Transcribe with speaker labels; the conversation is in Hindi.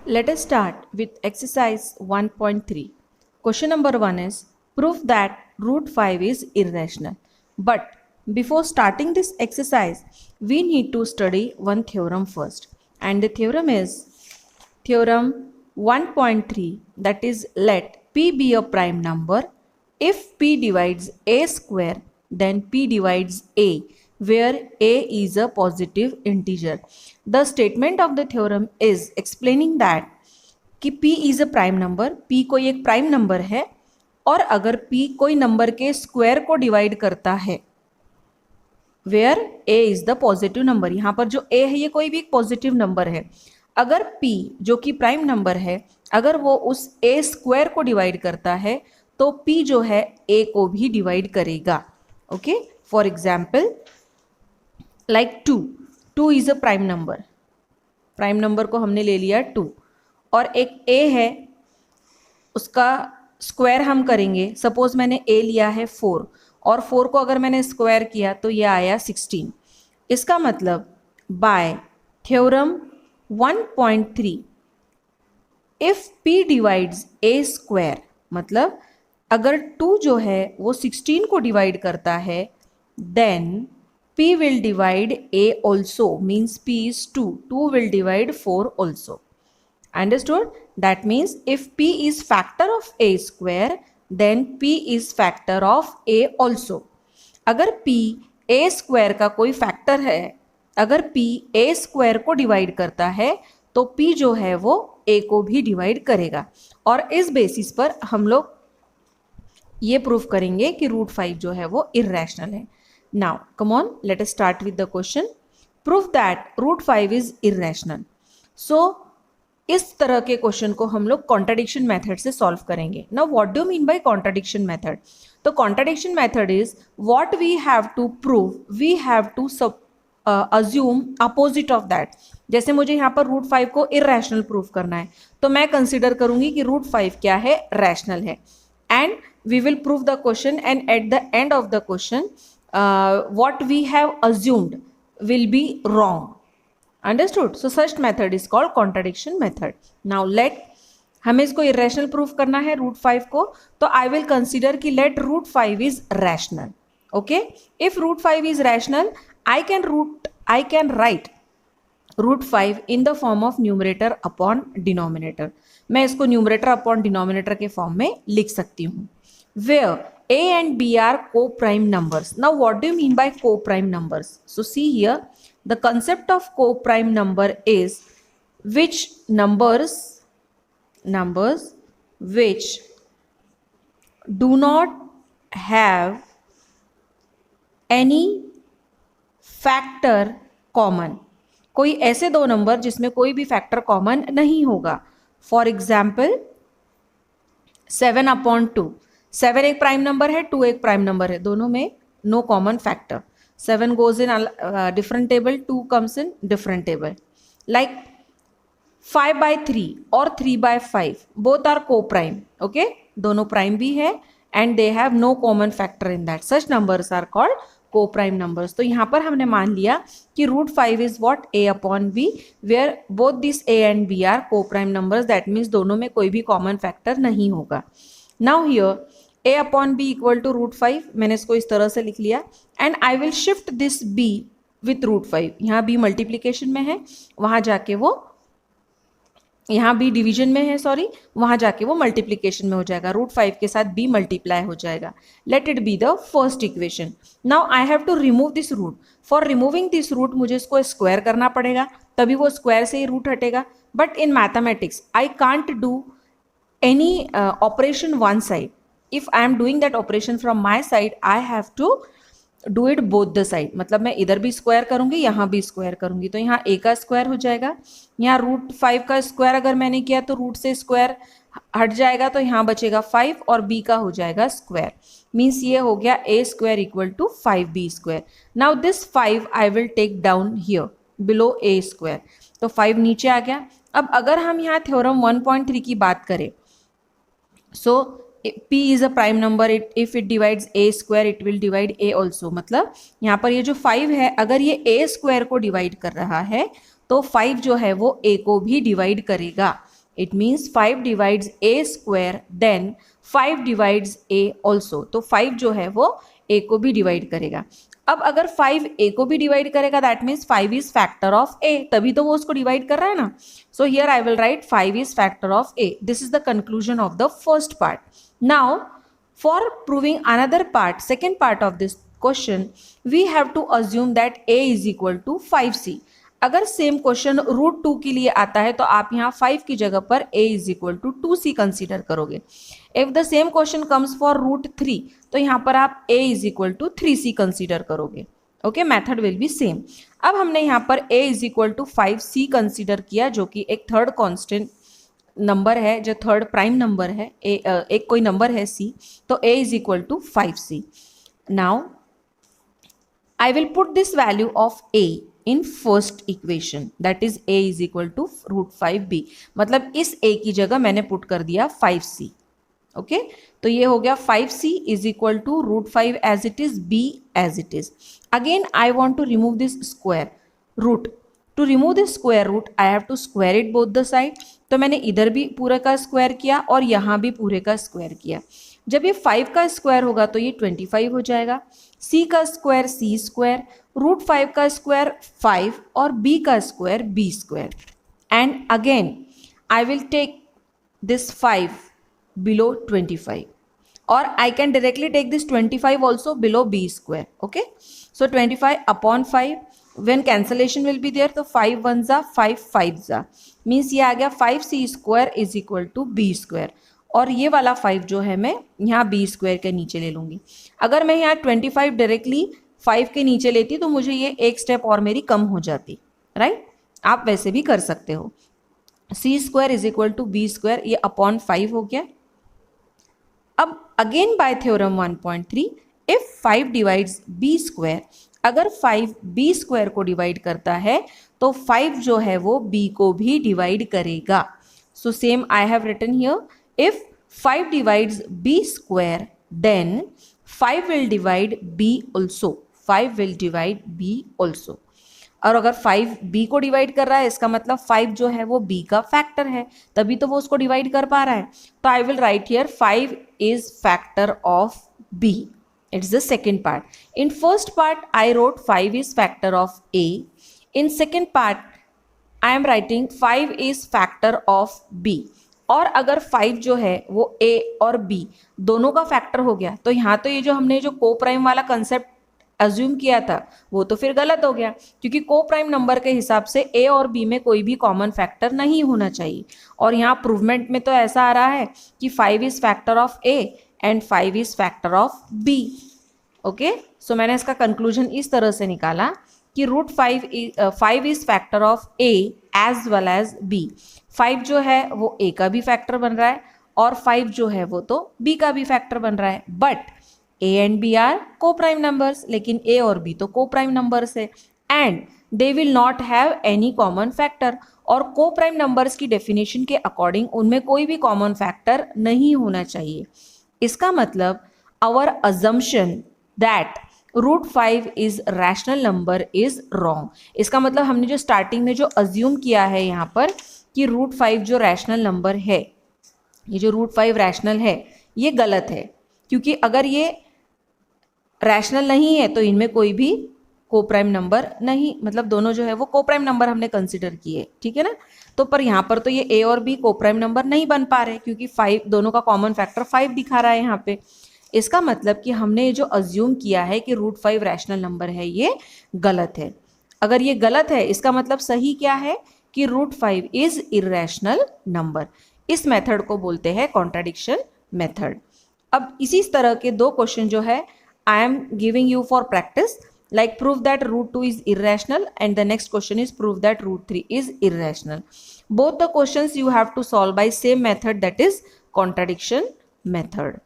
Speaker 1: Let us start with exercise 1.3. Question number 1 is prove that root 5 is irrational. But before starting this exercise, we need to study one theorem first. And the theorem is theorem 1.3, that is, let p be a prime number if p divides a square, then p divides a, where a is a positive integer. The statement of the theorem is explaining that कि p is a prime number, p कोई एक प्राइम नंबर है और अगर p कोई नंबर के स्क्वायर को डिवाइड करता है where a is the positive number. यहाँ पर जो a है ये कोई भी एक पॉजिटिव नंबर है। अगर p जो कि प्राइम नंबर है अगर वो उस a स्क्वायर को डिवाइड करता है तो p जो है a को भी डिवाइड करेगा। Okay, for example like 2 is a prime number. Prime number को हमने ले लिया 2 और एक a है उसका स्क्वायर हम करेंगे। सपोज मैंने a लिया है 4 और 4 को अगर मैंने स्क्वायर किया तो ये आया 16। इसका मतलब bye theorem 1.3 if p divides a square, मतलब अगर 2 जो है वो 16 को डिवाइड करता है then p will divide a also, means p is 2 will divide 4 also. Understood? That means if p is factor of a square then p is factor of a also. अगर p a square का कोई फैक्टर है, अगर p a square को डिवाइड करता है तो p जो है वो a को भी डिवाइड करेगा। और इस बेसिस पर हम लोग ये प्रूफ करेंगे कि रूट 5 जो है वो इर्रेशनल है। Now come on, let us start with the question. Proof that root 5 is irrational. So इस तरह के क्वेश्चन को हम लोग कॉन्ट्राडिक्शन मेथड से सॉल्व करेंगे। Now what do mean by contradiction method? तो contradiction method is what we have to prove, we have to assume opposite of that. जैसे मुझे यहाँ पर रूट 5 को इर्रेशनल प्रूफ करना है तो मैं कंसिडर करूंगी कि रूट 5 क्या है, रैशनल है। And we will prove the question and at the end of the question what we have assumed will be wrong. Understood? So such method is called contradiction method. Now let हमें इसको irrational proof करना है रूट 5 को, तो I will consider कि let root 5 is rational. Okay? If root 5 is rational, I can write root 5 in the form of numerator upon denominator. मैं इसको numerator upon denominator के फॉर्म में लिख सकती हूँ। Where a and b are co-prime numbers. Now what do you mean by co-prime numbers? So see here, the concept of co-prime number is which numbers which do not have any factor common. कोई ऐसे दो नंबर जिसमें कोई भी फैक्टर कॉमन नहीं होगा। फॉर एग्जाम्पल 7/2, 7 एक प्राइम नंबर है, 2 एक प्राइम नंबर है, दोनों में no common factor. 7 goes in different table, 2 comes in different table. Like 5/3 और 3/5 both are coprime. Okay, दोनों प्राइम भी है and they have no common factor in that. Such numbers are called coprime numbers. तो यहाँ पर हमने मान लिया कि root 5 is what, a upon b, where both this a and b are coprime numbers. That means दोनों में कोई भी कॉमन फैक्टर नहीं होगा। Now here a upon b equal to root 5, मैंने इसको इस तरह से लिख लिया and I will shift this b with root 5। यहाँ b मल्टीप्लीकेशन में है, वहाँ जाके वो, यहाँ b डिवीजन में है सॉरी, वहाँ जाके वो मल्टीप्लीकेशन में हो जाएगा। रूट 5 के साथ b मल्टीप्लाई हो जाएगा। Let it be the first equation. Now I have to remove this root. For removing this root मुझे इसको स्क्वायर करना पड़ेगा, तभी वो स्क्वायर से ही रूट हटेगा। But in mathematics I can't do any operation one side. If I am doing that operation from my side, I have to do it both the side. मतलब मैं इधर भी स्क्वायर करूंगी, यहाँ भी स्क्वायर करूंगी, तो यहाँ a का स्क्वायर हो जाएगा। यहाँ रूट 5 का स्क्वायर अगर मैंने किया तो रूट से स्क्वायर हट जाएगा, तो यहाँ बचेगा 5 और b का हो जाएगा स्क्वायर। मीन्स ये हो गया a square equal to 5b square. Now this 5 I will take down here below a square, तो 5 नीचे आ गया। अब अगर हम यहाँ थ्योरम 1.3 की बात करें, सो p is a prime number, if it divides a square it will divide a also। मतलब यहाँ पर ये जो 5 है अगर ये a स्क्वायर को डिवाइड कर रहा है तो 5 जो है वो a को भी डिवाइड करेगा। It means 5 divides a square then 5 divides a also. तो 5 जो है वो ए को भी डिवाइड करेगा। अब अगर 5 ए को भी डिवाइड करेगा that means 5 is factor of a, तभी तो वो उसको डिवाइड कर रहा है ना। So here I will write 5 is factor of a. This is the conclusion of the first part. Now for proving another part, second part of this question, we have to assume that a is equal to 5c. अगर सेम क्वेश्चन रूट 2 के लिए आता है तो आप यहाँ 5 की जगह पर a is equal to 2c consider करोगे। If the same question comes for root 3 तो यहाँ पर आप a is equal to 3c consider करोगे। Okay, method will be same. अब हमने यहाँ पर a is equal to 5c consider किया, जो कि एक थर्ड कॉन्स्टेंट नंबर है, जो थर्ड प्राइम नंबर है, एक कोई नंबर है c, तो a is equal to 5c। Now I will put this value of a in first equation, that is a is equal to root 5b। मतलब इस a की जगह मैंने पुट कर दिया 5c। ओके, तो ये हो गया 5c is equal to root 5 as it is, b as it is. Again I want to remove this square root. To remove this square root I have to square it both the side. तो मैंने इधर भी पूरे का स्क्वायर किया और यहाँ भी पूरे का स्क्वायर किया। जब ये 5 का स्क्वायर होगा तो ये 25 हो जाएगा। c का स्क्वायर c स्क्वायर, रूट 5 का स्क्वायर 5 और b का square b square. And again I will take this 5 below 25 और I can directly take this 25 also below b square. Okay, so 25 upon 5, when cancellation will be there तो 5 1 जा 5 5 जा, मीन्स ये आ गया 5c square is equal to b square. और ये वाला 5 जो है मैं यहाँ b स्क्वायर के नीचे ले लूँगी। अगर मैं यहाँ 25 डायरेक्टली 5 के नीचे लेती तो मुझे ये एक स्टेप और मेरी कम हो जाती, राइट। आप वैसे भी कर सकते हो। c square is equal to b square, ये अपॉन 5 हो गया। अब again by theorem 1.3, if 5 divides b square, अगर 5 b स्क्वायर को डिवाइड करता है तो 5 जो है वो b को भी डिवाइड करेगा। So same I have written here, if 5 divides b square then 5 will divide b also, 5 will divide b also. और अगर 5 b को डिवाइड कर रहा है इसका मतलब 5 जो है वो b का फैक्टर है, तभी तो वो उसको डिवाइड कर पा रहा है। तो आई will right here 5 is factor of b. It's the second part. In first part I wrote 5 is factor of a. In second part I am writing 5 is factor of b. और अगर 5 जो है वो a और b दोनों का फैक्टर हो गया तो यहाँ तो ये जो हमने जो को प्राइम वाला कंसेप्ट अज्यूम किया था वो तो फिर गलत हो गया, क्योंकि को प्राइम नंबर के हिसाब से a और b में कोई भी कॉमन फैक्टर नहीं होना चाहिए। और यहाँ प्रूवमेंट में तो ऐसा आ रहा है कि 5 is factor of a and 5 is factor of b। Okay, so मैंने इसका कंक्लूजन इस तरह से निकाला कि root 5 is factor of a as well as b। 5 जो है वो a का भी फैक्टर बन रहा है और 5 जो है वो तो b का भी फैक्टर बन रहा है। But a and b are coprime numbers, लेकिन a और b तो को प्राइम नंबर्स है and they will not have any common factor. और को प्राइम नंबर्स की डेफिनेशन के अकॉर्डिंग उनमें कोई भी कॉमन फैक्टर नहीं होना चाहिए। इसका मतलब our assumption that root 5 is rational number is wrong. इसका मतलब हमने जो स्टार्टिंग में जो अज्यूम किया है यहाँ पर कि रूट 5 जो रैशनल नंबर है, ये जो रूट 5 रैशनल है ये गलत है, क्योंकि अगर ये रैशनल नहीं है तो इनमें कोई भी को प्राइम नंबर नहीं, मतलब दोनों जो है वो को प्राइम नंबर हमने कंसिडर किए, ठीक है ना। तो पर यहाँ पर तो ये a और b को प्राइम नंबर नहीं बन पा रहे क्योंकि 5 दोनों का कॉमन फैक्टर 5 दिखा रहा है यहाँ पे। इसका मतलब कि हमने जो अज्यूम किया है कि रूट 5 रैशनल नंबर है ये गलत है। अगर ये गलत है इसका मतलब सही क्या है कि रूट 5 इज इर्रेशनल नंबर। इस मेथड को बोलते हैं कॉन्ट्राडिक्शन मेथड। अब इसी तरह के दो क्वेश्चन जो है I am giving you for practice, like prove that root 2 is irrational and the next question is prove that root 3 is irrational. Both the questions you have to solve by same method, that is contradiction method.